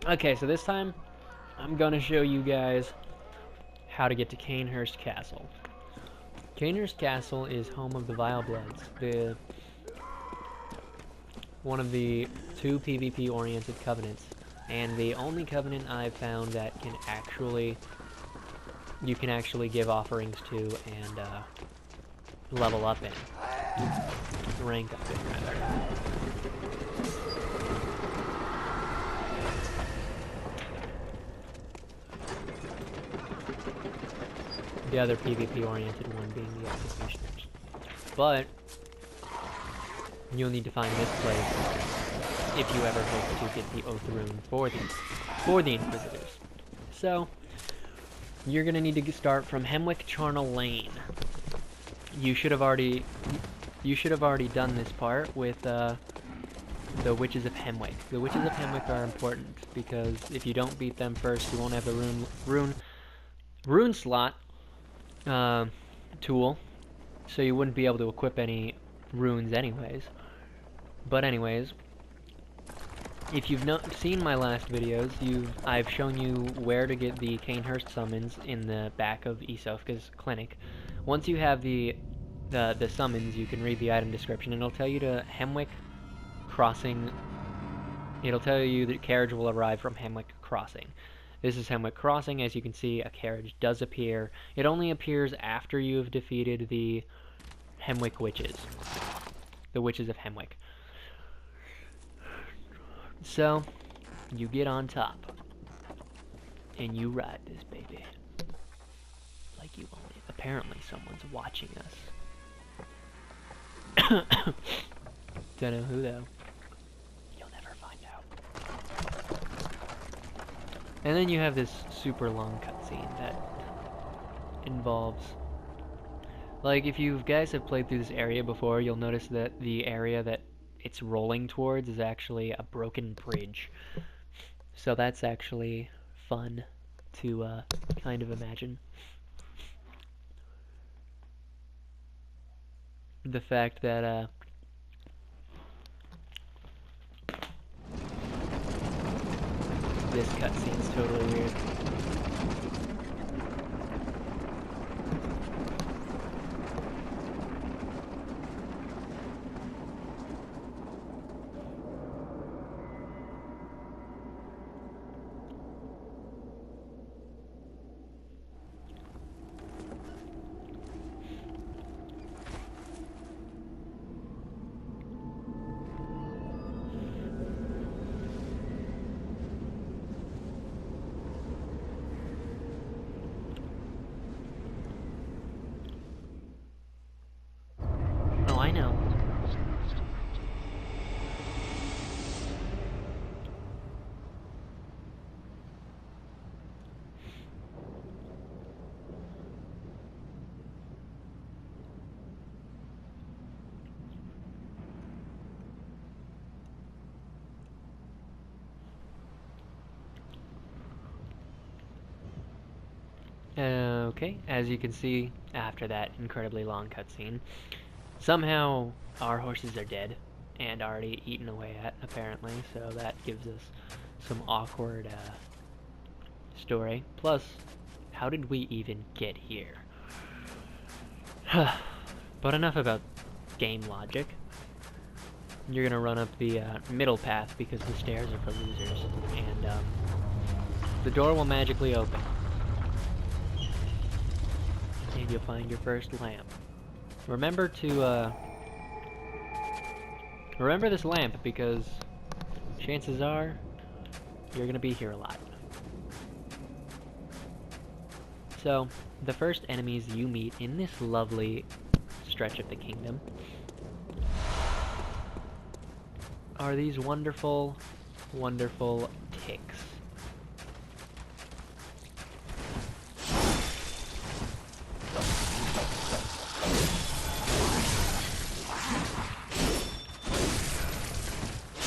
Okay, so this time I'm gonna show you guys how to get to Cainhurst Castle. Cainhurst Castle is home of the Vile Bloods, one of the two PvP-oriented covenants, and the only covenant I've found that you can actually give offerings to and level up in, rank up in rather. The other PvP-oriented one being the Executioners. But you'll need to find this place if you ever hope to get the Oath Rune for the Inquisitors. So you're gonna need to start from Hemwick Charnel Lane. You should have already done this part with the Witches of Hemwick. The Witches of Hemwick are important because if you don't beat them first, you won't have the rune slot tool, so you wouldn't be able to equip any runes anyways. But anyways, if you've not seen my last videos, I've shown you where to get the Cainhurst summons in the back of Isofka's clinic. Once you have the summons, you can read the item description, and it'll tell you to Hemwick Crossing. It'll tell you that carriage will arrive from Hemwick Crossing. This is Hemwick Crossing. As you can see, a carriage does appear. It only appears after you have defeated the Hemwick Witches. The Witches of Hemwick. So, you get on top. And you ride this baby. Like you own it. Apparently someone's watching us. Don't know who though. You'll never find out. And then you have this super long cutscene that involves, like, if you guys have played through this area before, you'll notice that the area that it's rolling towards is actually a broken bridge. So that's actually fun to kind of imagine. The fact that this cutscene's totally weird. I know. Okay, as you can see, after that incredibly long cutscene, somehow our horses are dead and already eaten away at, apparently, so that gives us some awkward story. Plus, how did we even get here? But enough about game logic. You're gonna run up the middle path because the stairs are for losers, and the door will magically open. And you'll find your first lamp. Remember to, remember this lamp, because chances are you're gonna be here a lot. So, the first enemies you meet in this lovely stretch of the kingdom are these wonderful, wonderful ticks.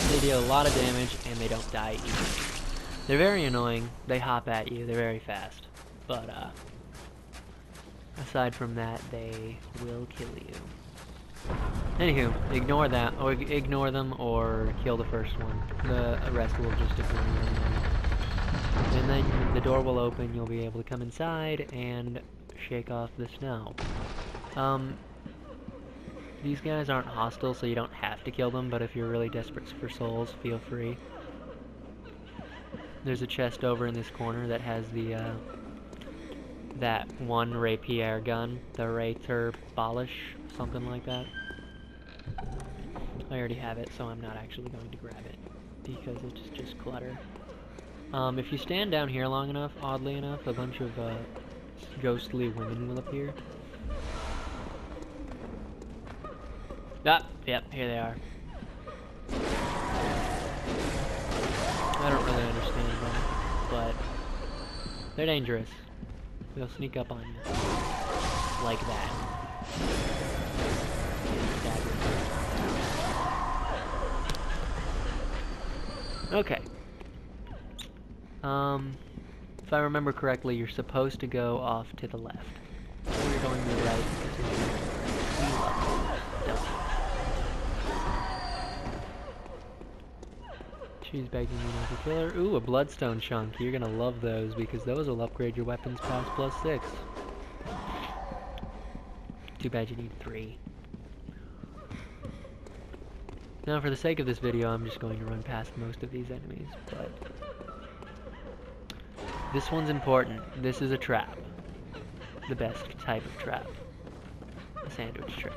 They deal a lot of damage, and they don't die easily. They're very annoying, they hop at you, they're very fast, but aside from that, they will kill you. Anywho, ignore that, or ignore them, or kill the first one. The rest will just ignore them. And then the door will open, you'll be able to come inside and shake off the snow. These guys aren't hostile, so you don't have to kill them, but if you're really desperate for souls, feel free. There's a chest over in this corner that has the, that one rapier gun, the Rater Balish, something like that. I already have it, so I'm not actually going to grab it, because it's just clutter. If you stand down here long enough, oddly enough, a bunch of, ghostly women will appear. Ah, yep, here they are. I don't really understand them, but they're dangerous. They'll sneak up on you. Like that. Okay. If I remember correctly, you're supposed to go off to the left. So you're going to the right because you're don't you? She's begging you not to kill her. Ooh, a bloodstone chunk. You're gonna love those because those will upgrade your weapons past +6. Too bad you need 3. Now, for the sake of this video, I'm just going to run past most of these enemies, but this one's important. This is a trap. The best type of trap. A sandwich trap.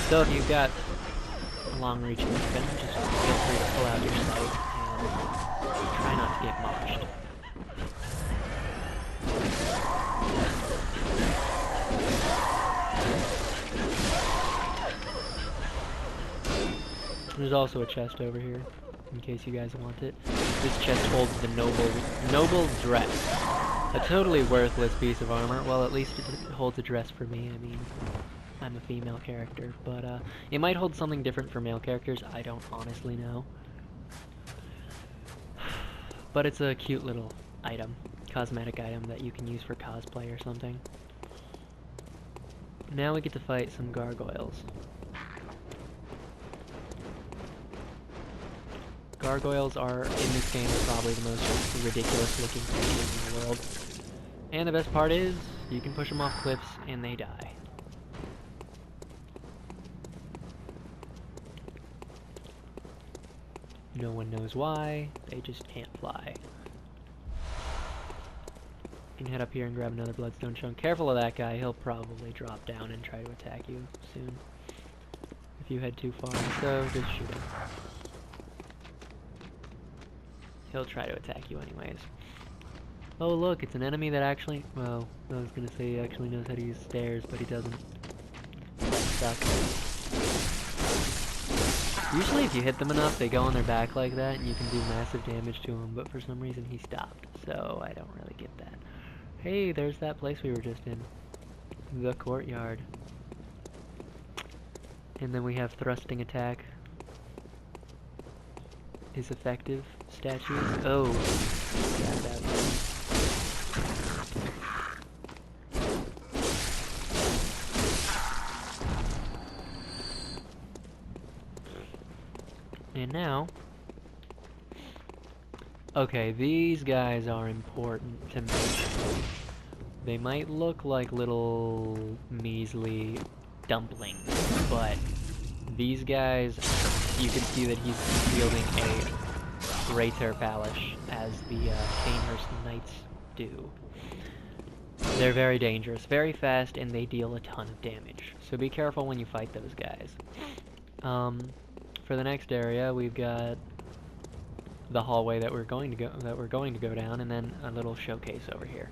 So if you've got a long-reaching weapon, just feel free to pull out your sight and try not to get moshed. There's also a chest over here, in case you guys want it. This chest holds the noble dress. A totally worthless piece of armor. Well, at least it holds a dress for me. I mean, I'm a female character, but it might hold something different for male characters. I don't honestly know. But it's a cute little item, cosmetic item that you can use for cosplay or something. Now we get to fight some gargoyles. Gargoyles are, in this game, probably the most ridiculous looking creatures in the world. And the best part is, you can push them off cliffs and they die. No one knows why, they just can't fly. You can head up here and grab another bloodstone chunk. Careful of that guy, he'll probably drop down and try to attack you soon. If you head too far, so just shoot him. He'll try to attack you anyways. Oh look, it's an enemy that actually, well, I was gonna say he actually knows how to use stairs, but he doesn't. That sucks. Usually if you hit them enough, they go on their back like that, and you can do massive damage to them, but for some reason he stopped, so I don't really get that. Hey, there's that place we were just in. The courtyard. And then we have thrusting attack. Is effective. Statues. Oh. Yeah, that one. And now, okay, these guys are important to mention. They might look like little measly dumplings, but these guys, you can see that he's wielding a Rater Balish, as the Cainhurst Knights do. They're very dangerous, very fast, and they deal a ton of damage. So be careful when you fight those guys. For the next area, we've got the hallway that we're going to go down, and then a little showcase over here.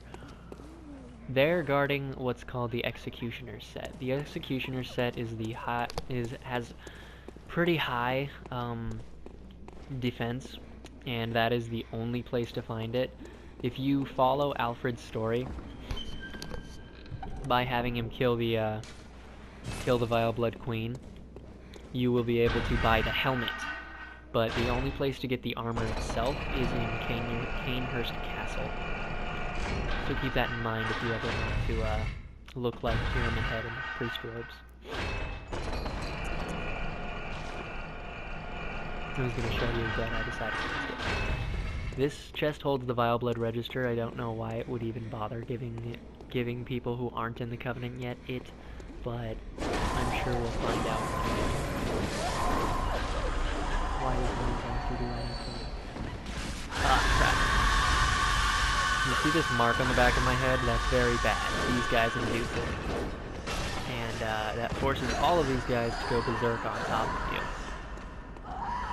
They're guarding what's called the Executioner's set. The Executioner's set is has pretty high defense, and that is the only place to find it. If you follow Alfred's story by having him kill the Vile Blood Queen, you will be able to buy the helmet. But the only place to get the armor itself is in Cainhurst Castle. So keep that in mind if you ever want to look like Pyramid Head in priest robes. I was going to show you, but I decided against it. This chest holds the Vile Blood Register. I don't know why it would even bother giving people who aren't in the Covenant yet but I'm sure we'll find out. Why is one going to do anything? Ah, crap. You see this mark on the back of my head? That's very bad. These guys induce it. And that forces all of these guys to go berserk on top of you.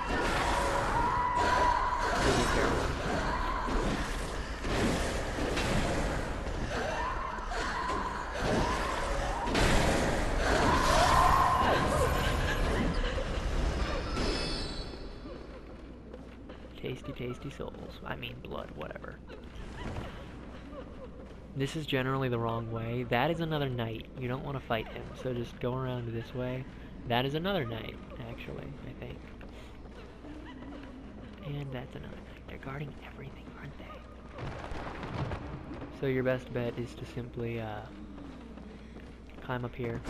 So be careful. Tasty, tasty souls. I mean blood, whatever. This is generally the wrong way. That is another knight. You don't want to fight him, so just go around this way. That is another knight, actually, I think. And that's another knight. They're guarding everything, aren't they? So your best bet is to simply climb up here,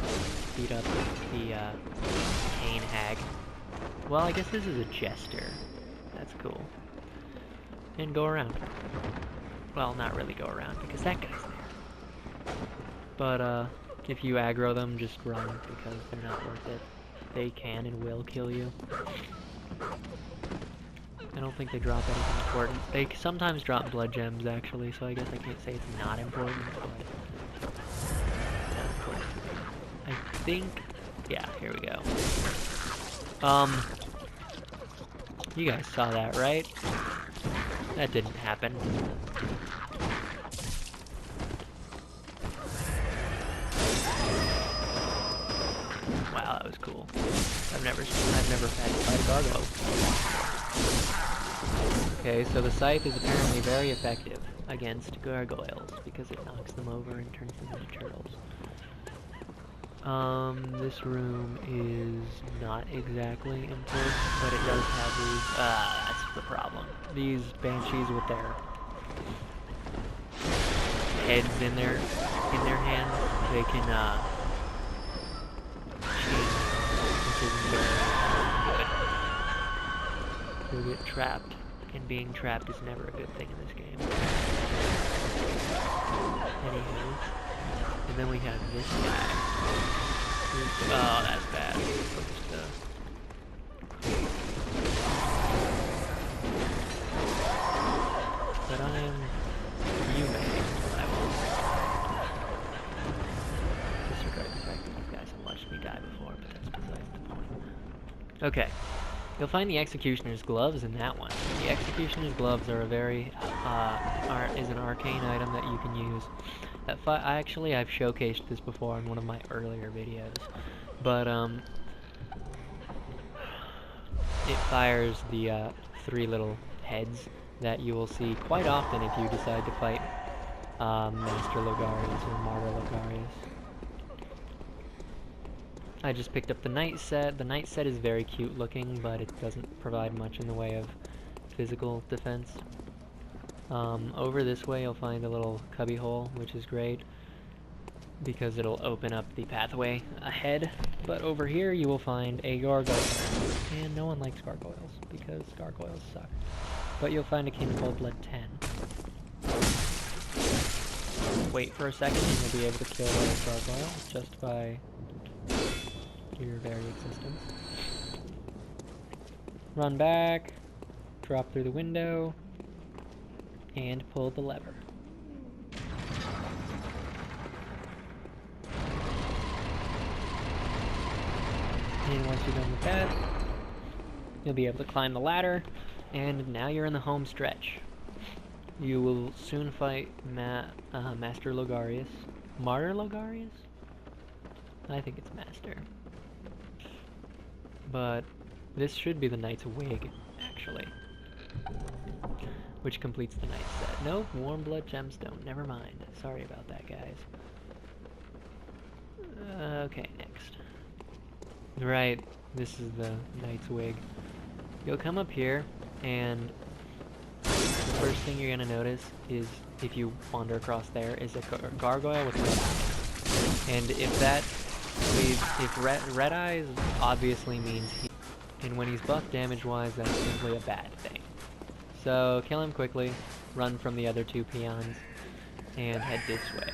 beat up the Cain hag. Well, I guess this is a jester. That's cool. And go around. Well, not really go around, because that guy's there. But, if you aggro them, just run, because they're not worth it. They can and will kill you. I don't think they drop anything important. They sometimes drop blood gems, actually, so I guess I can't say it's not important, but... not important. I think... yeah, here we go. You guys saw that, right? That didn't happen. Wow, that was cool. I've never had to fight a gargoyle. Okay, so the scythe is apparently very effective against gargoyles because it knocks them over and turns them into turtles. This room is not exactly important, but it does have these, that's the problem. These banshees with their heads in their hands, they can, change, which isn't very good. You'll get trapped, and being trapped is never a good thing in this game. Anywho, and then we have this guy. Oh, that's bad. But I am human. I will disregard the fact that you guys have watched me die before, but that's besides the point. Okay. You'll find the Executioner's Gloves in that one. The Executioner's Gloves are a very, is an arcane item that you can use. Actually, I've showcased this before in one of my earlier videos, but, it fires the, 3 little heads that you will see quite often if you decide to fight, Master Logarius or Martyr Logarius. I just picked up the Knight set. The Knight set is very cute looking, but it doesn't provide much in the way of physical defense. Over this way you'll find a little cubby hole, which is great, because it'll open up the pathway ahead. But over here you will find a gargoyle, and no one likes gargoyles, because gargoyles suck. But you'll find a King Blood 10. Wait for a second and you'll be able to kill a gargoyle, just by your very existence. Run back, drop through the window, and pull the lever. And once you're done with that, you'll be able to climb the ladder, and now you're in the home stretch. You will soon fight Master Logarius. Martyr Logarius? I think it's Master. But this should be the Knight's wig, actually. Which completes the Knight's set. No, Warm Blood Gemstone. Never mind. Sorry about that, guys. Okay, next. Right, this is the Knight's wig. You'll come up here, and the first thing you're going to notice is, if you wander across there, is a gargoyle with red eyes. And if that leads, if red eyes obviously means And when he's buffed damage-wise, that's simply a bad thing. So, kill him quickly, run from the other two peons, and head this way.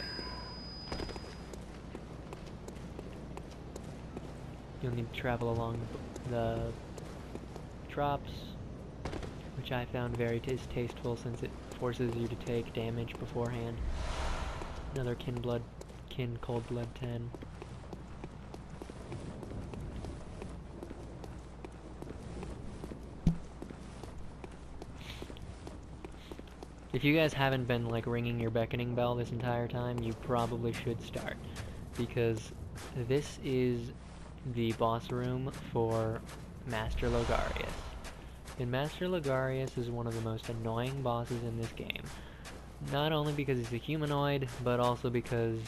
You'll need to travel along the drops, which I found very distasteful since it forces you to take damage beforehand. Another kin cold blood 10. If you guys haven't been like ringing your beckoning bell this entire time, you probably should start, because this is the boss room for Master Logarius. And Master Logarius is one of the most annoying bosses in this game. Not only because he's a humanoid, but also because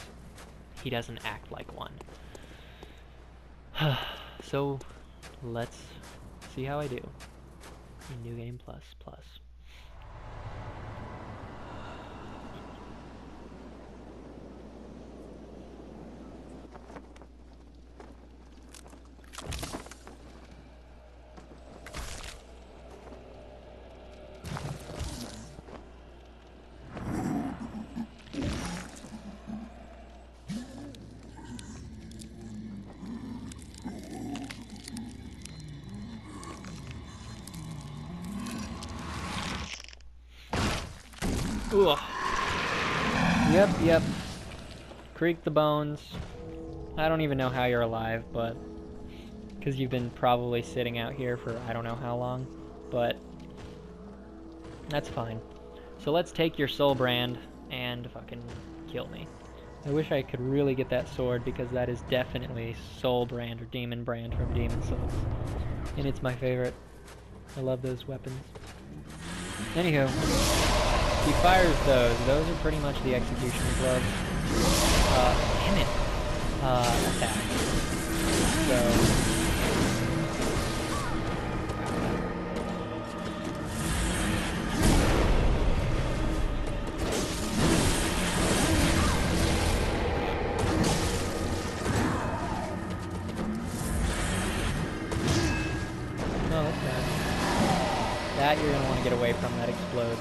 he doesn't act like one. So, let's see how I do in New Game Plus. Ugh. Yep. Creak the bones. I don't even know how you're alive, but... because you've been probably sitting out here for I don't know how long, but... that's fine. So let's take your soul brand and fucking kill me. I wish I could really get that sword, because that is definitely soul brand or demon brand from Demon Souls. And it's my favorite. I love those weapons. Anywho. He fires those. Those are pretty much the executioner gloves. Damn it. Attack. So... oh, that's bad. That you're going to want to get away from, that explode.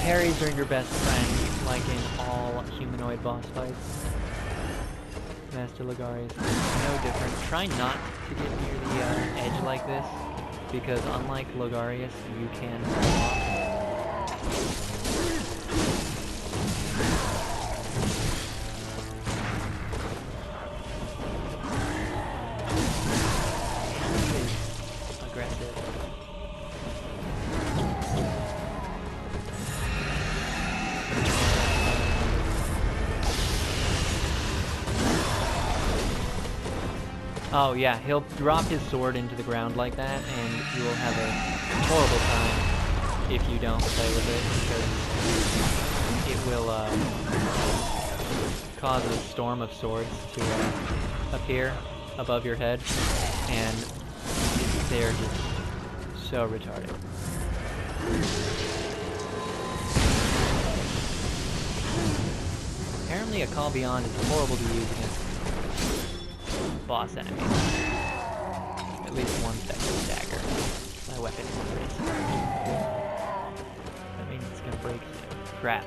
Parries are your best friend, like in all humanoid boss fights. Master Logarius is no different. Try not to get near the edge like this, because unlike Logarius, you can fall off. Aggressive. Oh yeah, he'll drop his sword into the ground like that, and you will have a horrible time if you don't play with it, because it will cause a storm of swords to appear above your head, and they're just so retarded. Apparently a Call Beyond is horrible to use against boss enemies. At least one second dagger. My weapon is. That means it's gonna break soon. Crap.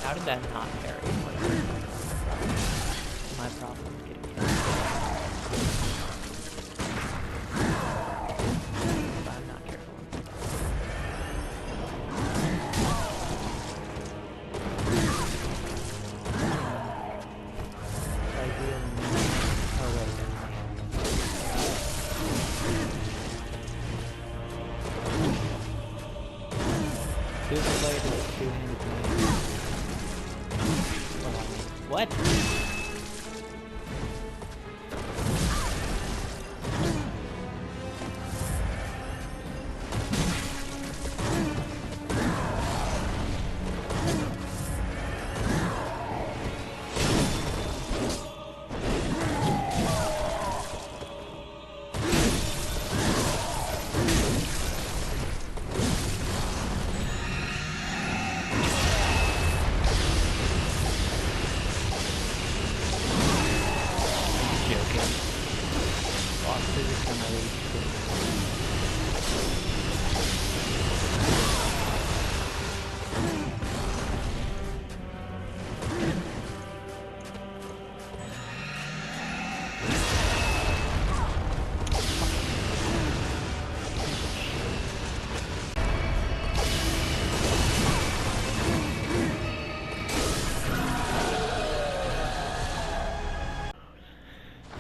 How did that not parry? My problem is getting hit. If I'm not careful. What?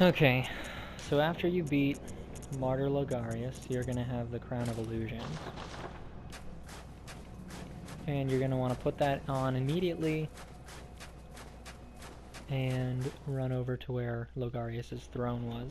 Okay, so after you beat Martyr Logarius, you're gonna have the Crown of Illusions. And you're gonna want to put that on immediately and run over to where Logarius's throne was.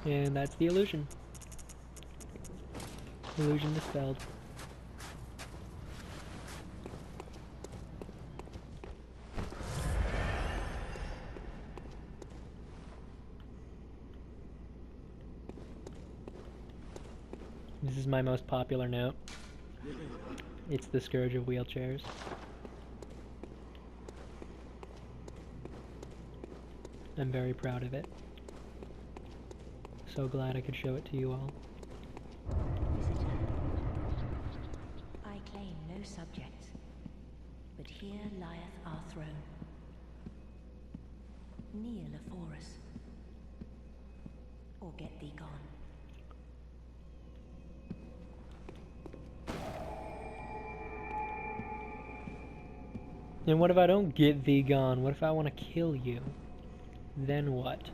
And that's the illusion. Illusion dispelled. This is my most popular note. It's the Scourge of Wheelchairs. I'm very proud of it. So glad I could show it to you all. Visitor, I claim no subjects, but here lieth our throne. Kneel afore us, or get thee gone. And what if I don't get thee gone? What if I want to kill you? Then what?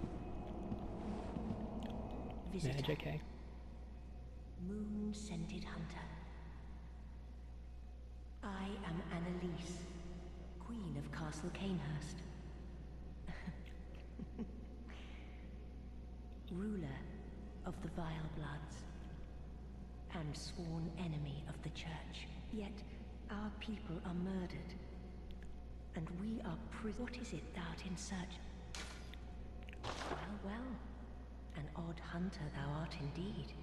Visitor, Magic, eh? moon-scented hunter. I am Annalise, Queen of Castle Cainhurst. Ruler of the Vile Bloods, and sworn enemy of the Church. Yet our people are murdered, and we are What is it thou'rt in search? Well, well. An odd hunter thou art indeed.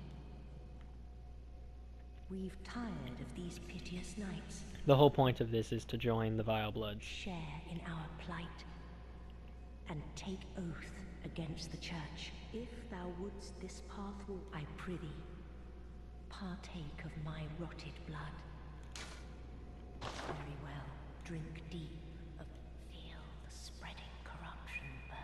We've tired of these piteous nights. The whole point of this is to join the Vile Bloods. Share in our plight, and take oath against the Church. If thou wouldst this path walk, I prithee, partake of my rotted blood. Very well, drink deep of feel the spreading corruption burn.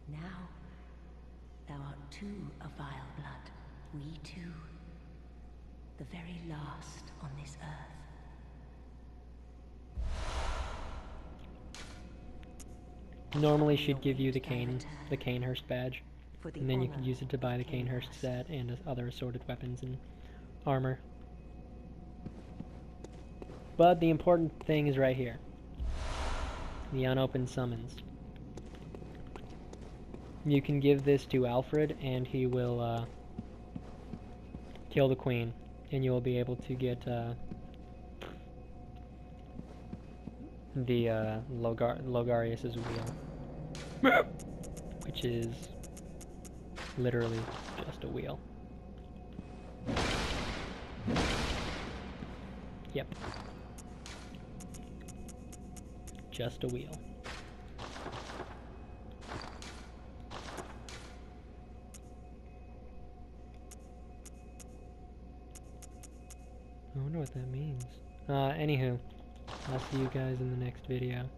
Now, thou art too a vile blood. We too, the very last on this earth. Normally she'd give you the Cainhurst badge, and then you could use it to buy the Cainhurst set and other assorted weapons and armor. But the important thing is right here. The unopened summons. You can give this to Alfred and he will kill the queen, and you will be able to get the Logarius's wheel, which is literally just a wheel. Yep. Just a wheel. I wonder what that means. Anywho, I'll see you guys in the next video.